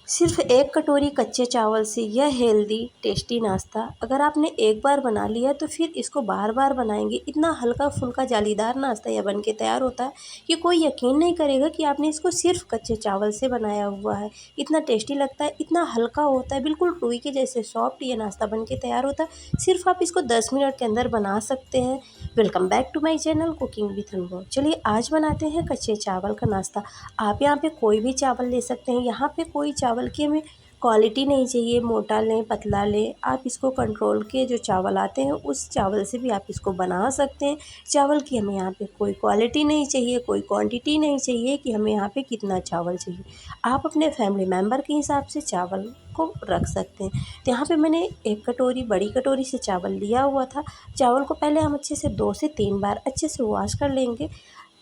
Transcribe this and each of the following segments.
सिर्फ एक कटोरी कच्चे चावल से यह हेल्दी टेस्टी नाश्ता अगर आपने एक बार बना लिया तो फिर इसको बार बार बनाएंगे। इतना हल्का फुल्का जालीदार नाश्ता यह बन के तैयार होता है कि कोई यकीन नहीं करेगा कि आपने इसको सिर्फ कच्चे चावल से बनाया हुआ है। इतना टेस्टी लगता है, इतना हल्का होता है, बिल्कुल रुई के जैसे सॉफ्ट ये नाश्ता बन के तैयार होता है। सिर्फ आप इसको 10 मिनट के अंदर बना सकते हैं। Welcome back to my channel cooking with Anubhav. चलिए आज बनाते हैं कच्चे चावल का नाश्ता। आप यहाँ पे कोई भी चावल ले सकते हैं। यहाँ पे कोई चावल की हमें क्वालिटी नहीं चाहिए, मोटा लें पतला लें, आप इसको कंट्रोल के जो चावल आते हैं उस चावल से भी आप इसको बना सकते हैं। चावल की हमें यहाँ पे कोई क्वालिटी नहीं चाहिए, कोई क्वांटिटी नहीं चाहिए कि हमें यहाँ पे कितना चावल चाहिए। आप अपने फैमिली मेम्बर के हिसाब से चावल को रख सकते हैं। तो यहाँ पे मैंने एक कटोरी, बड़ी कटोरी से चावल लिया हुआ था। चावल को पहले हम अच्छे से 2 से 3 बार अच्छे से वॉश कर लेंगे।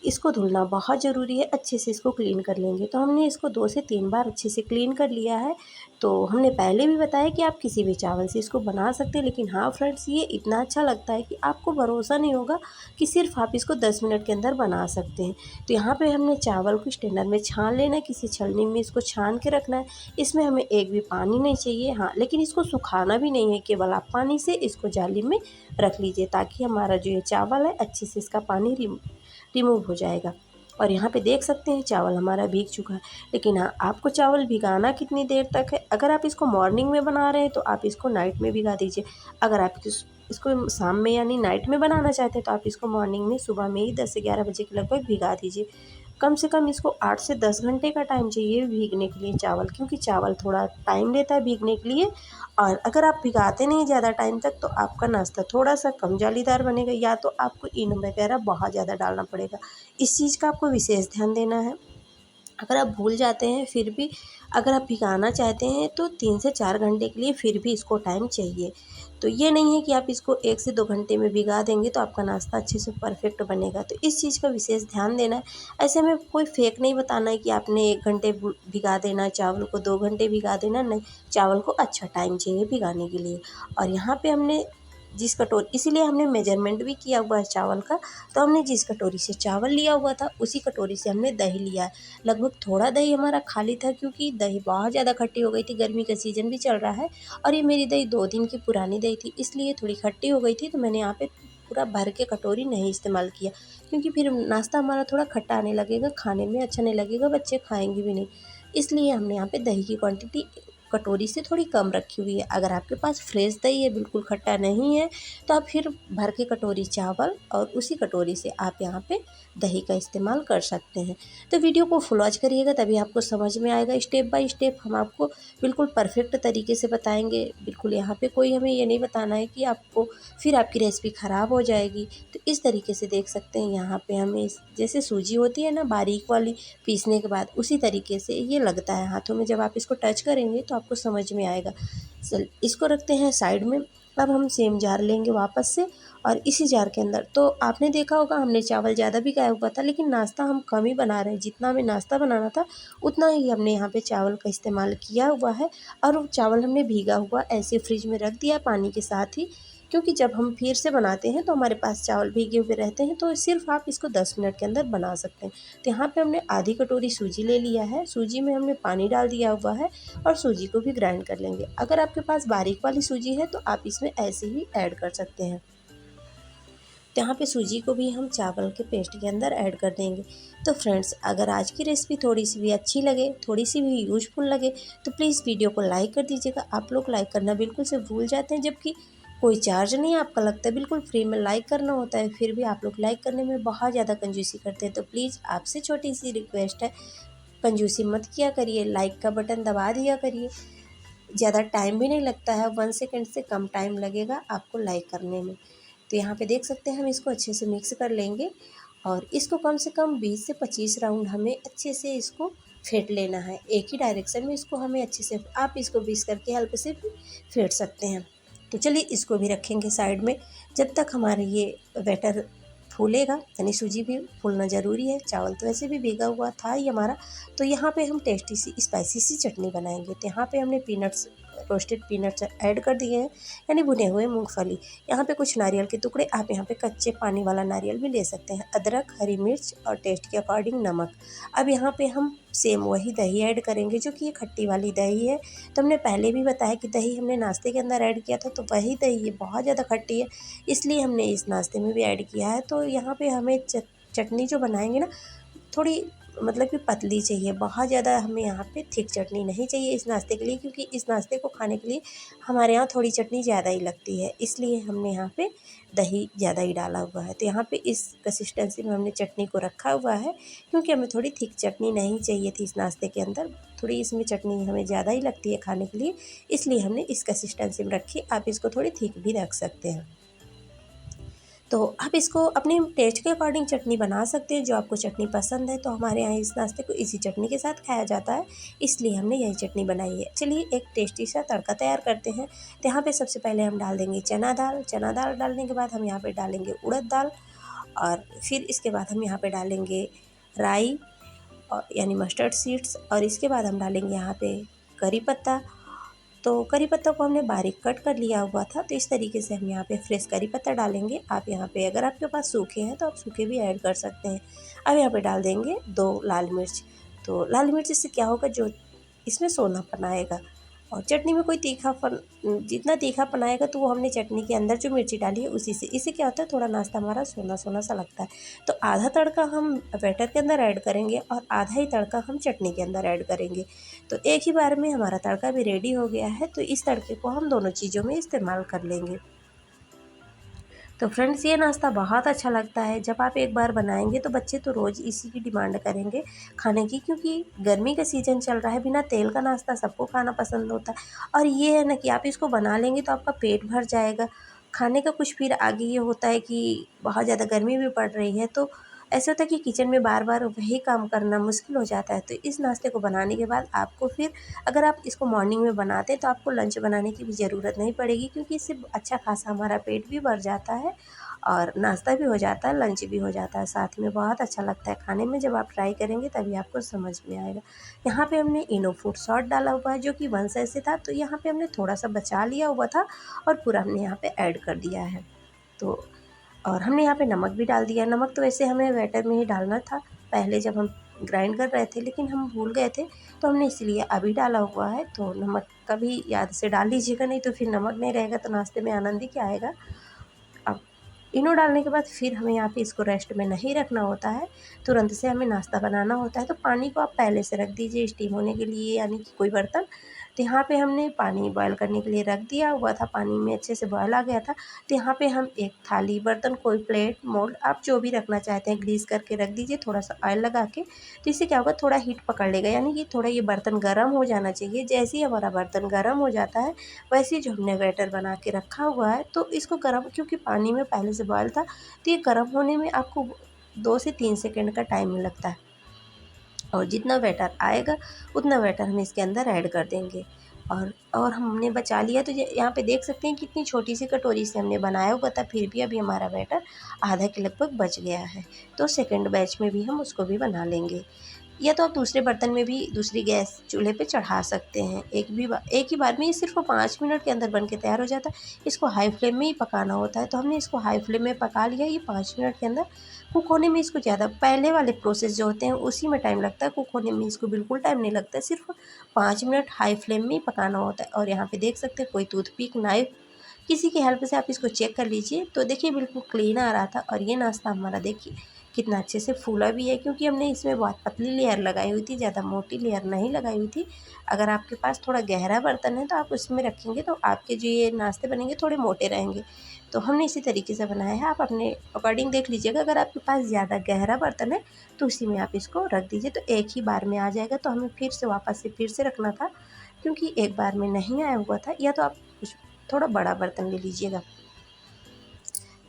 इसको धुलना बहुत ज़रूरी है, अच्छे से इसको क्लीन कर लेंगे। तो हमने इसको 2 से 3 बार अच्छे से क्लीन कर लिया है। तो हमने पहले भी बताया कि आप किसी भी चावल से इसको बना सकते हैं, लेकिन हाँ फ्रेंड्स, ये इतना अच्छा लगता है कि आपको भरोसा नहीं होगा कि सिर्फ आप इसको 10 मिनट के अंदर बना सकते हैं। तो यहाँ पे हमने चावल को स्ट्रेनर में छान लेना है, किसी छलनी में इसको छान के रखना है। इसमें हमें एक भी पानी नहीं चाहिए, हाँ, लेकिन इसको सुखाना भी नहीं है, केवल आप पानी से इसको जाली में रख लीजिए ताकि हमारा जो ये चावल है अच्छे से इसका पानी रिमूव हो जाएगा। और यहाँ पे देख सकते हैं चावल हमारा भीग चुका है। लेकिन हाँ, आपको चावल भिगाना कितनी देर तक है? अगर आप इसको मॉर्निंग में बना रहे हैं तो आप इसको नाइट में भिगा दीजिए। अगर आप इसको शाम में यानी नाइट में बनाना चाहते हैं तो आप इसको मॉर्निंग में, सुबह में ही 10 से 11 बजे के लगभग भिगा दीजिए। कम से कम इसको 8 से 10 घंटे का टाइम चाहिए भीगने के लिए चावल, क्योंकि चावल थोड़ा टाइम लेता है भीगने के लिए। और अगर आप भिगाते नहीं ज़्यादा टाइम तक तो आपका नाश्ता थोड़ा सा कम जालीदार बनेगा, या तो आपको इनो वगैरह बहुत ज़्यादा डालना पड़ेगा। इस चीज़ का आपको विशेष ध्यान देना है। अगर आप भूल जाते हैं फिर भी, अगर आप भिगाना चाहते हैं तो 3 से 4 घंटे के लिए फिर भी इसको टाइम चाहिए। तो ये नहीं है कि आप इसको 1 से 2 घंटे में भिगा देंगे तो आपका नाश्ता अच्छे से परफेक्ट बनेगा। तो इस चीज़ का विशेष ध्यान देना है। ऐसे में कोई फेक नहीं बताना है कि आपने 1 घंटे भिगा देना, चावल को 2 घंटे भिगा देना, नहीं, चावल को अच्छा टाइम चाहिए भिगाने के लिए। और यहाँ पे हमने जिस कटोरी, इसीलिए हमने मेजरमेंट भी किया हुआ है चावल का। तो हमने जिस कटोरी से चावल लिया हुआ था उसी कटोरी से हमने दही लिया है। लगभग थोड़ा दही हमारा खाली था क्योंकि दही बहुत ज़्यादा खट्टी हो गई थी, गर्मी का सीज़न भी चल रहा है और ये मेरी दही 2 दिन की पुरानी दही थी, इसलिए थोड़ी खट्टी हो गई थी। तो मैंने यहाँ पे पूरा भर के कटोरी नहीं इस्तेमाल किया, क्योंकि फिर नाश्ता हमारा थोड़ा खट्टा आने लगेगा, खाने में अच्छा नहीं लगेगा, बच्चे खाएंगे भी नहीं। इसलिए हमने यहाँ पे दही की क्वांटिटी कटोरी से थोड़ी कम रखी हुई है। अगर आपके पास फ्रेश दही है, बिल्कुल खट्टा नहीं है, तो आप फिर भर के कटोरी चावल और उसी कटोरी से आप यहाँ पे दही का इस्तेमाल कर सकते हैं। तो वीडियो को फुल वॉच करिएगा, तभी आपको समझ में आएगा। स्टेप बाय स्टेप हम आपको बिल्कुल परफेक्ट तरीके से बताएंगे। बिल्कुल यहाँ पे कोई हमें ये नहीं बताना है कि आपको फिर आपकी रेसिपी ख़राब हो जाएगी। तो इस तरीके से देख सकते हैं यहाँ पे हमें जैसे सूजी होती है ना बारीक वाली, पीसने के बाद उसी तरीके से ये लगता है हाथों में। जब आप इसको टच करेंगे तो आपको समझ में आएगा। चल इसको रखते हैं साइड में। अब हम सेम जार लेंगे वापस से और इसी जार के अंदर, तो आपने देखा होगा हमने चावल ज़्यादा भी खाया हुआ था, लेकिन नाश्ता हम कम ही बना रहे हैं। जितना हमें नाश्ता बनाना था उतना ही हमने यहाँ पे चावल का इस्तेमाल किया हुआ है। और वो चावल हमने भीगा हुआ ऐसे फ्रिज में रख दिया पानी के साथ ही, क्योंकि जब हम फिर से बनाते हैं तो हमारे पास चावल भीगे हुए रहते हैं। तो सिर्फ आप इसको 10 मिनट के अंदर बना सकते हैं। तो यहाँ पे हमने आधी कटोरी सूजी ले लिया है, सूजी में हमने पानी डाल दिया हुआ है और सूजी को भी ग्राइंड कर लेंगे। अगर आपके पास बारीक वाली सूजी है तो आप इसमें ऐसे ही ऐड कर सकते हैं। तो यहाँ पे सूजी को भी हम चावल के पेस्ट के अंदर ऐड कर देंगे। तो फ्रेंड्स, अगर आज की रेसिपी थोड़ी सी भी अच्छी लगे, थोड़ी सी भी यूजफुल लगे, तो प्लीज़ वीडियो को लाइक कर दीजिएगा। आप लोग लाइक करना बिल्कुल से भूल जाते हैं, जबकि कोई चार्ज नहीं आपका लगता है, बिल्कुल फ्री में लाइक करना होता है, फिर भी आप लोग लाइक करने में बहुत ज़्यादा कंजूसी करते हैं। तो प्लीज़ आपसे छोटी सी रिक्वेस्ट है, कंजूसी मत किया करिए, लाइक का बटन दबा दिया करिए। ज़्यादा टाइम भी नहीं लगता है, 1 सेकंड से कम टाइम लगेगा आपको लाइक करने में। तो यहाँ पे देख सकते हैं हम इसको अच्छे से मिक्स कर लेंगे और इसको कम से कम 20 से 25 राउंड हमें अच्छे से इसको फेंट लेना है। एक ही डायरेक्शन में इसको हमें अच्छे से, आप इसको बीस करके हल्के से भी फेंट सकते हैं। तो चलिए इसको भी रखेंगे साइड में जब तक हमारे ये बैटर फूलेगा, यानी सूजी भी फूलना ज़रूरी है। चावल तो वैसे भी भीगा हुआ था ही हमारा। तो यहाँ पे हम टेस्टी सी स्पाइसी सी चटनी बनाएंगे। तो यहाँ पे हमने पीनट्स रोस्टेड पीनट्स ऐड कर दिए हैं, यानी भुने हुए मूंगफली। यहाँ पे कुछ नारियल के टुकड़े, आप यहाँ पे कच्चे पानी वाला नारियल भी ले सकते हैं, अदरक, हरी मिर्च और टेस्ट के अकॉर्डिंग नमक। अब यहाँ पे हम सेम वही दही ऐड करेंगे जो कि ये खट्टी वाली दही है। तो हमने पहले भी बताया कि दही हमने नाश्ते के अंदर ऐड किया था, तो वही दही ये बहुत ज़्यादा खट्टी है, इसलिए हमने इस नाश्ते में भी ऐड किया है। तो यहाँ पे हमें चटनी जो बनाएंगे ना, थोड़ी मतलब कि पतली चाहिए, बहुत ज़्यादा हमें यहाँ पे थिक चटनी नहीं चाहिए इस नाश्ते के लिए, क्योंकि इस नाश्ते को खाने के लिए हमारे यहाँ थोड़ी चटनी ज़्यादा ही लगती है, इसलिए हमने यहाँ पे दही ज़्यादा ही डाला हुआ है। तो यहाँ पे इस कंसिस्टेंसी में हमने चटनी को रखा हुआ है, क्योंकि हमें थोड़ी थिक चटनी नहीं चाहिए थी इस नाश्ते के अंदर, थोड़ी इसमें चटनी हमें ज़्यादा ही लगती है खाने के लिए, इसलिए हमने इस कंसिस्टेंसी में रखी। आप इसको थोड़ी थिक भी रख सकते हैं। तो आप इसको अपने टेस्ट के अकॉर्डिंग चटनी बना सकते हैं, जो आपको चटनी पसंद है। तो हमारे यहाँ इस नाश्ते को इसी चटनी के साथ खाया जाता है, इसलिए हमने यही चटनी बनाई है। चलिए एक टेस्टी सा तड़का तैयार करते हैं। तो यहाँ पे सबसे पहले हम डाल देंगे चना दाल। चना दाल डालने के बाद हम यहाँ पे डालेंगे उड़द दाल, और फिर इसके बाद हम यहाँ पे डालेंगे राई और यानी मस्टर्ड सीड्स, और इसके बाद हम डालेंगे यहाँ पे करी पत्ता। तो करी पत्ता को हमने बारीक कट कर लिया हुआ था, तो इस तरीके से हम यहाँ पे फ्रेश करी पत्ता डालेंगे। आप यहाँ पे अगर आपके पास सूखे हैं तो आप सूखे भी ऐड कर सकते हैं। अब यहाँ पे डाल देंगे 2 लाल मिर्च। तो लाल मिर्च से क्या होगा, जो इसमें सोनापन आएगा, और चटनी में कोई तीखापन, जितना तीखापन आएगा तो वो हमने चटनी के अंदर जो मिर्ची डाली है उसी से, इससे क्या होता है थोड़ा नाश्ता हमारा सोना सोना सा लगता है। तो आधा तड़का हम बैटर के अंदर ऐड करेंगे और आधा ही तड़का हम चटनी के अंदर ऐड करेंगे। तो एक ही बार में हमारा तड़का भी रेडी हो गया है। तो इस तड़के को हम दोनों चीज़ों में इस्तेमाल कर लेंगे। तो फ्रेंड्स, ये नाश्ता बहुत अच्छा लगता है। जब आप एक बार बनाएंगे तो बच्चे तो रोज़ इसी की डिमांड करेंगे खाने की, क्योंकि गर्मी का सीज़न चल रहा है, बिना तेल का नाश्ता सबको खाना पसंद होता है। और ये है ना कि आप इसको बना लेंगे तो आपका पेट भर जाएगा। खाने का कुछ फिर आगे ये होता है कि बहुत ज़्यादा गर्मी भी पड़ रही है, तो ऐसा होता है कि किचन में बार बार वही काम करना मुश्किल हो जाता है। तो इस नाश्ते को बनाने के बाद आपको फिर, अगर आप इसको मॉर्निंग में बनाते हैं तो आपको लंच बनाने की भी ज़रूरत नहीं पड़ेगी, क्योंकि इससे अच्छा खासा हमारा पेट भी भर जाता है और नाश्ता भी हो जाता है, लंच भी हो जाता है साथ में। बहुत अच्छा लगता है खाने में, जब आप ट्राई करेंगे तभी आपको समझ में आएगा। यहाँ पे हमने इनो फूड सॉल्ट डाला हुआ है, जो कि 1 सैशे था, तो यहाँ पे हमने थोड़ा सा बचा लिया हुआ था और पूरा हमने यहाँ पे ऐड कर दिया है। तो और हमने यहाँ पे नमक भी डाल दिया। नमक तो वैसे हमें बैटर में ही डालना था पहले जब हम ग्राइंड कर रहे थे, लेकिन हम भूल गए थे, तो हमने इसलिए अभी डाला हुआ है। तो नमक का भी याद से डाल लीजिएगा, नहीं तो फिर नमक नहीं रहेगा तो नाश्ते में आनंद ही क्या आएगा। अब इनो डालने के बाद फिर हमें यहाँ पे इसको रेस्ट में नहीं रखना होता है, तुरंत से हमें नाश्ता बनाना होता है। तो पानी को आप पहले से रख दीजिए स्टीम होने के लिए, यानी कि कोई बर्तन। तो यहाँ पे हमने पानी बॉयल करने के लिए रख दिया हुआ था, पानी में अच्छे से बॉयल आ गया था। तो यहाँ पे हम एक थाली, बर्तन, कोई प्लेट, मोल्ड, आप जो भी रखना चाहते हैं ग्रीस करके रख दीजिए, थोड़ा सा ऑयल लगा के। तो इससे क्या होगा, थोड़ा हीट पकड़ लेगा, यानी कि थोड़ा ये बर्तन गर्म हो जाना चाहिए। जैसे ही हमारा बर्तन गर्म हो जाता है, वैसे ही जो हमने बैटर बना के रखा हुआ है, तो इसको गर्म, क्योंकि पानी में पहले से बॉयल था, तो ये गर्म होने में आपको 2 से 3 सेकंड का टाइम लगता है, और जितना बैटर आएगा उतना बैटर हम इसके अंदर ऐड कर देंगे। और हमने बचा लिया, तो यहाँ पे देख सकते हैं कितनी छोटी सी कटोरी से हमने बनाया हुआ था, फिर भी अभी हमारा बैटर आधा के लगभग बच गया है। तो सेकंड बैच में भी हम उसको भी बना लेंगे, या तो आप दूसरे बर्तन में भी दूसरी गैस चूल्हे पे चढ़ा सकते हैं। एक ही बार में ये सिर्फ 5 मिनट के अंदर बन के तैयार हो जाता है। इसको हाई फ्लेम में ही पकाना होता है, तो हमने इसको हाई फ्लेम में पका लिया। ये 5 मिनट के अंदर कुक होने में इसको ज़्यादा, पहले वाले प्रोसेस जो होते हैं उसी में टाइम लगता है, कुक होने में इसको बिल्कुल टाइम नहीं लगता है। सिर्फ 5 मिनट हाई फ्लेम में ही पकाना होता है। और यहाँ पे देख सकते हैं कोई टूथपिक, नाइफ, किसी की हेल्प से आप इसको चेक कर लीजिए। तो देखिए बिल्कुल क्लीन आ रहा था। और ये नाश्ता हमारा देखिए कितना अच्छे से फूला भी है, क्योंकि हमने इसमें बहुत पतली लेयर लगाई हुई थी, ज़्यादा मोटी लेयर नहीं लगाई हुई थी। अगर आपके पास थोड़ा गहरा बर्तन है तो आप उसमें रखेंगे तो आपके जो ये नाश्ते बनेंगे थोड़े मोटे रहेंगे। तो हमने इसी तरीके से बनाया है, आप अपने अकॉर्डिंग देख लीजिएगा। अगर आपके पास ज़्यादा गहरा बर्तन है तो उसी में आप इसको रख दीजिए, तो एक ही बार में आ जाएगा। तो हमें फिर से वापस से फिर से रखना था, क्योंकि एक बार में नहीं आया हुआ था। या तो आप कुछ थोड़ा बड़ा बर्तन ले लीजिएगा।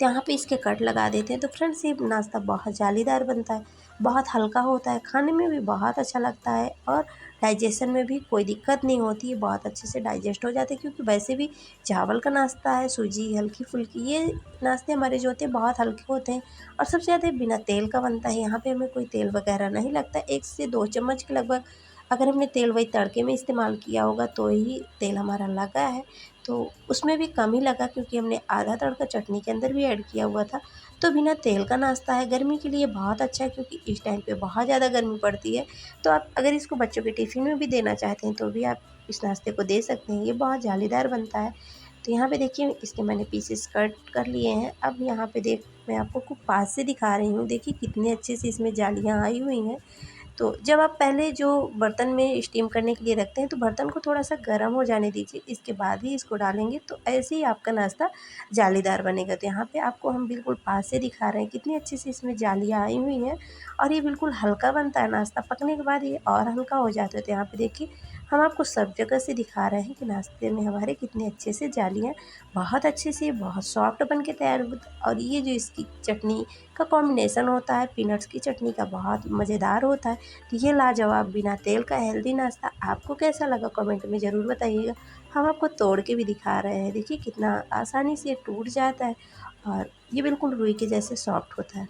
तो यहाँ पे इसके कट लगा देते हैं। तो फ्रेंड्स, ये नाश्ता बहुत जालीदार बनता है, बहुत हल्का होता है, खाने में भी बहुत अच्छा लगता है, और डाइजेशन में भी कोई दिक्कत नहीं होती है, बहुत अच्छे से डाइजेस्ट हो जाते हैं। क्योंकि वैसे भी चावल का नाश्ता है, सूजी हल्की फुल्की, ये नाश्ते हमारे जो होते हैं बहुत हल्के होते हैं, और सबसे ज़्यादा बिना तेल का बनता है। यहाँ पे हमें कोई तेल वगैरह नहीं लगता। 1 से 2 चम्मच के लगभग अगर हमने तेल वही तड़के में इस्तेमाल किया होगा तो ही तेल हमारा लगा है, तो उसमें भी कम ही लगा क्योंकि हमने आधा तड़का चटनी के अंदर भी ऐड किया हुआ था। तो बिना तेल का नाश्ता है, गर्मी के लिए बहुत अच्छा है क्योंकि इस टाइम पे बहुत ज़्यादा गर्मी पड़ती है। तो आप अगर इसको बच्चों के टिफ़िन में भी देना चाहते हैं तो भी आप इस नाश्ते को दे सकते हैं। ये बहुत जालीदार बनता है। तो यहाँ पे देखिए इसके मैंने पीसेस कट कर लिए हैं। अब यहाँ पे मैं आपको खूब पास से दिखा रही हूँ। देखिए कितने अच्छे से इसमें जालियाँ आई हुई हैं। तो जब आप पहले जो बर्तन में स्टीम करने के लिए रखते हैं तो बर्तन को थोड़ा-सा गर्म हो जाने दीजिए, इसके बाद ही इसको डालेंगे तो ऐसे ही आपका नाश्ता जालीदार बनेगा। तो यहाँ पे आपको हम बिल्कुल पास से दिखा रहे हैं कितनी अच्छी सी इसमें जालियाँ आई हुई हैं और ये बिल्कुल हल्का बनता है नाश्ता, पकने के बाद ये और हल्का हो जाता है। तो यहाँ पे देखिए हम आपको सब जगह से दिखा रहे हैं कि नाश्ते में हमारे कितने अच्छे से जालियाँ बहुत अच्छे से बहुत सॉफ्ट बन के तैयार और ये जो इसकी चटनी का कॉम्बिनेशन होता है पीनट्स की चटनी का बहुत मज़ेदार होता है। तो ये लाजवाब बिना तेल का हेल्दी नाश्ता आपको कैसा लगा कमेंट में ज़रूर बताइएगा। हम आपको तोड़ के भी दिखा रहे हैं, देखिए कितना आसानी से ये टूट जाता है और ये बिल्कुल रुई के जैसे सॉफ्ट होता है।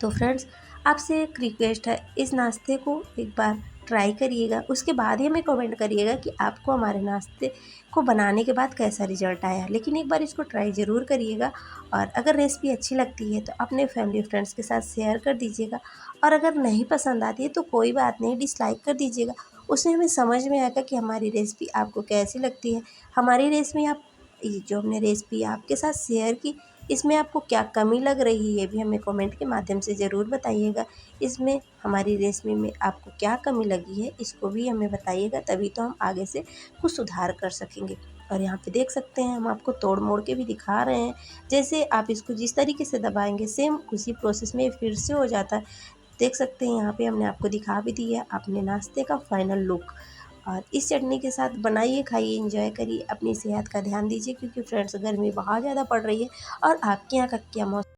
तो फ्रेंड्स आपसे एक रिक्वेस्ट है, इस नाश्ते को एक बार ट्राई करिएगा, उसके बाद ही हमें कमेंट करिएगा कि आपको हमारे नाश्ते को बनाने के बाद कैसा रिजल्ट आया। लेकिन एक बार इसको ट्राई ज़रूर करिएगा और अगर रेसिपी अच्छी लगती है तो अपने फैमिली फ्रेंड्स के साथ शेयर कर दीजिएगा और अगर नहीं पसंद आती है तो कोई बात नहीं, डिसलाइक कर दीजिएगा। उससे हमें समझ में आएगा कि हमारी रेसिपी आपको कैसी लगती है। हमारी रेसिपी आप ये जो हमने रेसिपी आपके साथ शेयर की, इसमें आपको क्या कमी लग रही है ये भी हमें कमेंट के माध्यम से ज़रूर बताइएगा। इसमें हमारी रेसिपी में आपको क्या कमी लगी है इसको भी हमें बताइएगा, तभी तो हम आगे से कुछ सुधार कर सकेंगे। और यहाँ पे देख सकते हैं हम आपको तोड़ मोड़ के भी दिखा रहे हैं, जैसे आप इसको जिस तरीके से दबाएंगे सेम उसी प्रोसेस में फिर से हो जाता है। देख सकते हैं यहाँ पे हमने आपको दिखा भी दिया अपने नाश्ते का फाइनल लुक। और इस चटनी के साथ बनाइए, खाइए, एंजॉय करिए, अपनी सेहत का ध्यान दीजिए क्योंकि फ्रेंड्स गर्मी बहुत ज़्यादा पड़ रही है। और आपके यहाँ का क्या मौसम